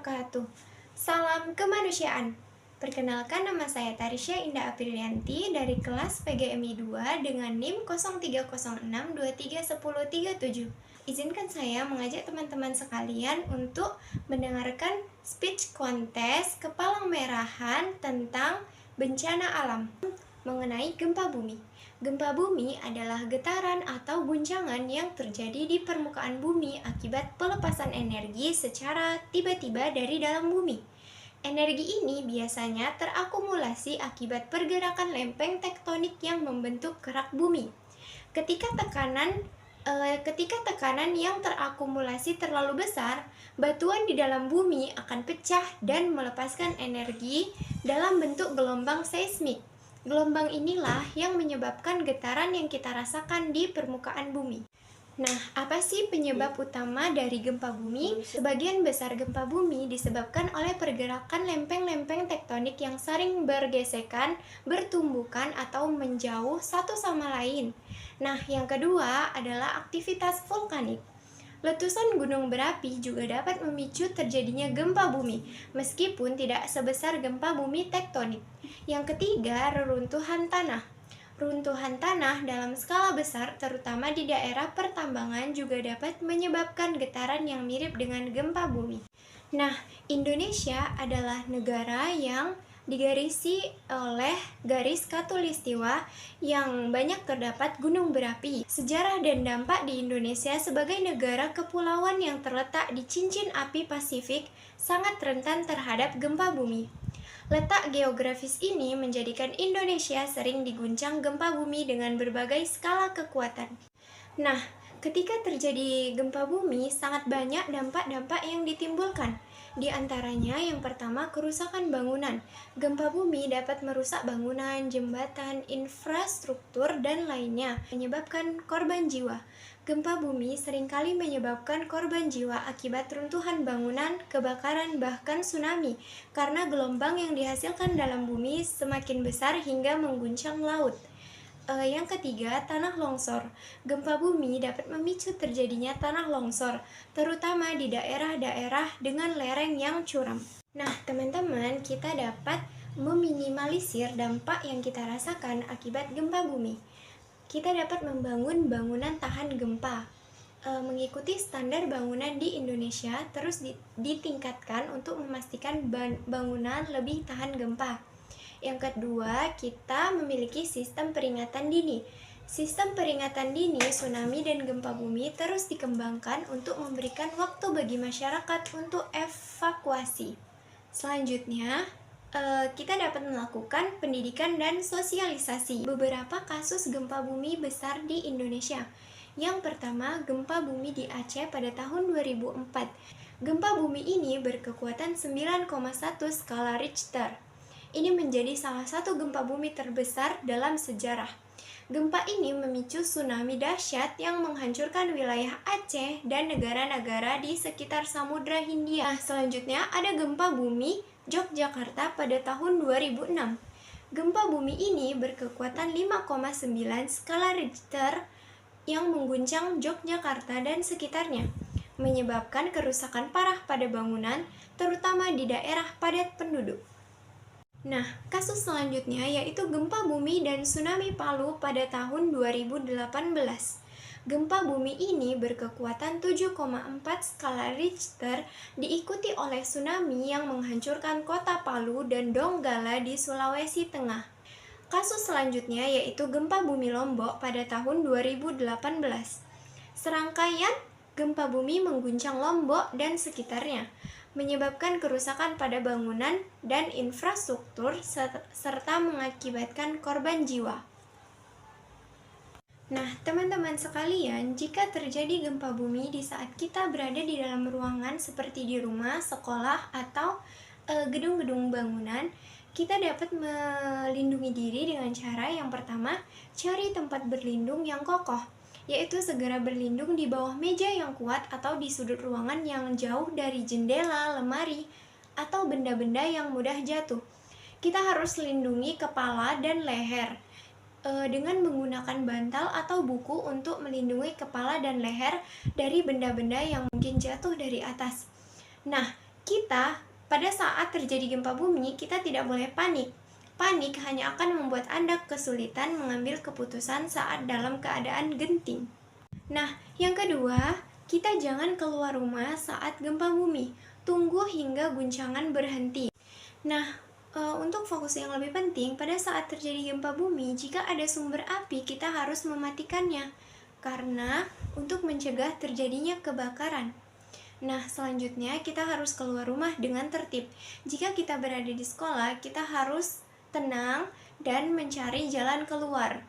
wabarakatuh. Salam kemanusiaan. Perkenalkan, nama saya Tarisya Indah Aprilianti dari kelas PGMI 2 dengan NIM 0306231037. Izinkan saya mengajak teman-teman sekalian untuk mendengarkan speech kontes Kepalang Merahan tentang bencana alam mengenai gempa bumi. Gempa bumi adalah getaran atau guncangan yang terjadi di permukaan bumi akibat pelepasan energi secara tiba-tiba dari dalam bumi. Energi ini biasanya terakumulasi akibat pergerakan lempeng tektonik yang membentuk kerak bumi. Ketika tekanan yang terakumulasi terlalu besar, batuan di dalam bumi akan pecah dan melepaskan energi dalam bentuk gelombang seismik. Gelombang inilah yang menyebabkan getaran yang kita rasakan di permukaan bumi. Nah, apa sih penyebab utama dari gempa bumi? Sebagian besar gempa bumi disebabkan oleh pergerakan lempeng-lempeng tektonik yang sering bergesekan, bertumbukan, atau menjauh satu sama lain. Nah, yang kedua adalah aktivitas vulkanik. Letusan gunung berapi juga dapat memicu terjadinya gempa bumi, meskipun tidak sebesar gempa bumi tektonik. Yang ketiga, reruntuhan tanah. Runtuhan tanah dalam skala besar, terutama di daerah pertambangan, juga dapat menyebabkan getaran yang mirip dengan gempa bumi. Nah, Indonesia adalah negara yang digarisi oleh garis khatulistiwa yang banyak terdapat gunung berapi. Sejarah dan dampak di Indonesia sebagai negara kepulauan yang terletak di cincin api Pasifik sangat rentan terhadap gempa bumi. Letak geografis ini menjadikan Indonesia sering diguncang gempa bumi dengan berbagai skala kekuatan. Nah, ketika terjadi gempa bumi, sangat banyak dampak-dampak yang ditimbulkan. Di antaranya, yang pertama, kerusakan bangunan. Gempa bumi dapat merusak bangunan, jembatan, infrastruktur, dan lainnya, menyebabkan korban jiwa. Gempa bumi seringkali menyebabkan korban jiwa akibat runtuhan bangunan, kebakaran, bahkan tsunami, karena gelombang yang dihasilkan dalam bumi semakin besar hingga mengguncang laut. Yang ketiga, tanah longsor. Gempa bumi dapat memicu terjadinya tanah longsor, terutama di daerah-daerah dengan lereng yang curam. Nah, teman-teman, kita dapat meminimalisir dampak yang kita rasakan akibat gempa bumi. Kita dapat membangun bangunan tahan gempa. Mengikuti standar bangunan di Indonesia terus ditingkatkan untuk memastikan bangunan lebih tahan gempa. Yang kedua, kita memiliki sistem peringatan dini. Sistem peringatan dini tsunami dan gempa bumi terus dikembangkan untuk memberikan waktu bagi masyarakat untuk evakuasi. Selanjutnya, kita dapat melakukan pendidikan dan sosialisasi beberapa kasus gempa bumi besar di Indonesia. Yang pertama, gempa bumi di Aceh pada tahun 2004. Gempa bumi ini berkekuatan 9,1 skala Richter. Ini menjadi salah satu gempa bumi terbesar dalam sejarah. Gempa ini memicu tsunami dahsyat yang menghancurkan wilayah Aceh dan negara-negara di sekitar Samudra Hindia. Nah, selanjutnya ada gempa bumi Yogyakarta pada tahun 2006. Gempa bumi ini berkekuatan 5,9 skala Richter yang mengguncang Yogyakarta dan sekitarnya, menyebabkan kerusakan parah pada bangunan, terutama di daerah padat penduduk. Nah, kasus selanjutnya yaitu gempa bumi dan tsunami Palu pada tahun 2018. Gempa bumi ini berkekuatan 7,4 skala Richter diikuti oleh tsunami yang menghancurkan kota Palu dan Donggala di Sulawesi Tengah. Kasus selanjutnya yaitu gempa bumi Lombok pada tahun 2018. Serangkaian gempa bumi mengguncang Lombok dan sekitarnya, menyebabkan kerusakan pada bangunan dan infrastruktur serta mengakibatkan korban jiwa. Nah, teman-teman sekalian, jika terjadi gempa bumi di saat kita berada di dalam ruangan seperti di rumah, sekolah, atau gedung-gedung bangunan, kita dapat melindungi diri dengan cara yang pertama, cari tempat berlindung yang kokoh, yaitu segera berlindung di bawah meja yang kuat atau di sudut ruangan yang jauh dari jendela, lemari, atau benda-benda yang mudah jatuh. Kita harus lindungi kepala dan leher dengan menggunakan bantal atau buku untuk melindungi kepala dan leher dari benda-benda yang mungkin jatuh dari atas. Nah, Kita, pada saat terjadi gempa bumi, kita tidak boleh panik. Panik hanya akan membuat Anda kesulitan mengambil keputusan saat dalam keadaan genting. Nah, yang kedua, kita jangan keluar rumah saat gempa bumi. Tunggu hingga guncangan berhenti. Nah, untuk fokus yang lebih penting, pada saat terjadi gempa bumi, jika ada sumber api, kita harus mematikannya. Karena untuk mencegah terjadinya kebakaran. Nah, selanjutnya kita harus keluar rumah dengan tertib. Jika kita berada di sekolah, kita harus tenang dan mencari jalan keluar,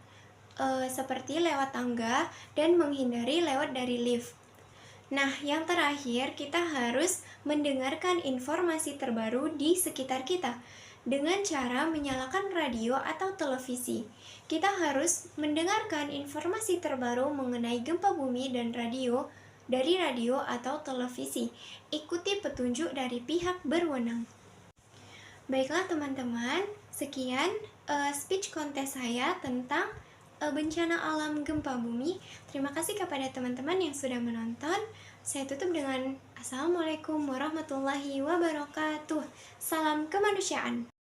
seperti lewat tangga dan menghindari lewat dari lift. Nah, yang terakhir, kita harus mendengarkan informasi terbaru di sekitar kita dengan cara menyalakan radio atau televisi. Kita harus mendengarkan informasi terbaru mengenai gempa bumi dan dari radio atau televisi. Ikuti petunjuk dari pihak berwenang. Baiklah teman-teman, sekian speech kontes saya tentang bencana alam gempa bumi. Terima kasih kepada teman-teman yang sudah menonton. Saya tutup dengan Assalamualaikum warahmatullahi wabarakatuh. Salam kemanusiaan.